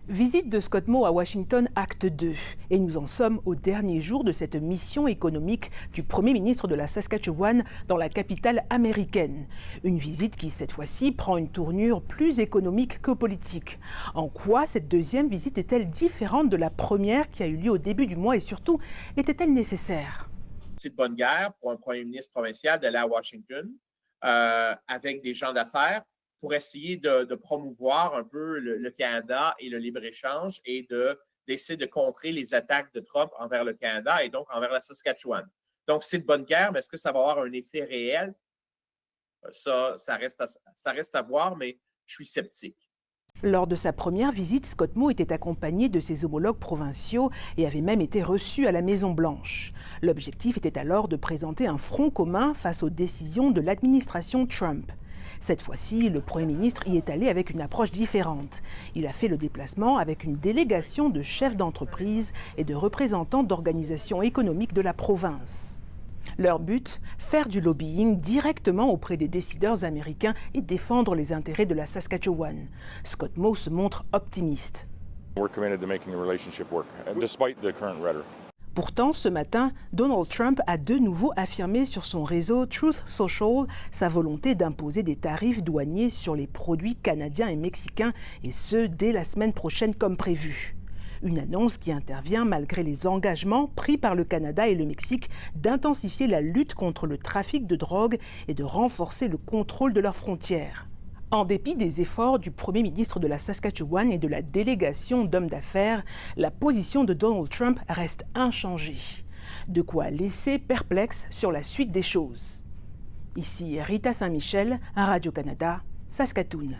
Visite de Scott Moe à Washington, acte 2. Et nous en sommes au dernier jour de cette mission économique du Premier ministre de la Saskatchewan dans la capitale américaine. Une visite qui, cette fois-ci, prend une tournure plus économique que politique. En quoi cette deuxième visite est-elle différente de la première qui a eu lieu au début du mois et surtout, était-elle nécessaire? C'est de bonne guerre pour un premier ministre provincial d'aller à Washington avec des gens d'affaires pour essayer de promouvoir un peu le Canada et le libre-échange et d'essayer de contrer les attaques de Trump envers le Canada et donc envers la Saskatchewan. Donc, c'est de bonne guerre, mais est-ce que ça va avoir un effet réel? Ça reste à voir, mais je suis sceptique. Lors de sa première visite, Scott Moe était accompagné de ses homologues provinciaux et avait même été reçu à la Maison-Blanche. L'objectif était alors de présenter un front commun face aux décisions de l'administration Trump. Cette fois-ci, le Premier ministre y est allé avec une approche différente. Il a fait le déplacement avec une délégation de chefs d'entreprise et de représentants d'organisations économiques de la province. Leur but, faire du lobbying directement auprès des décideurs américains et défendre les intérêts de la Saskatchewan. Scott Moe se montre optimiste. Pourtant, ce matin, Donald Trump a de nouveau affirmé sur son réseau Truth Social sa volonté d'imposer des tarifs douaniers sur les produits canadiens et mexicains, et ce, dès la semaine prochaine comme prévu. Une annonce qui intervient malgré les engagements pris par le Canada et le Mexique d'intensifier la lutte contre le trafic de drogue et de renforcer le contrôle de leurs frontières. En dépit des efforts du Premier ministre de la Saskatchewan et de la délégation d'hommes d'affaires, la position de Donald Trump reste inchangée. De quoi laisser perplexe sur la suite des choses. Ici Rita Saint-Michel, Radio-Canada, Saskatoon.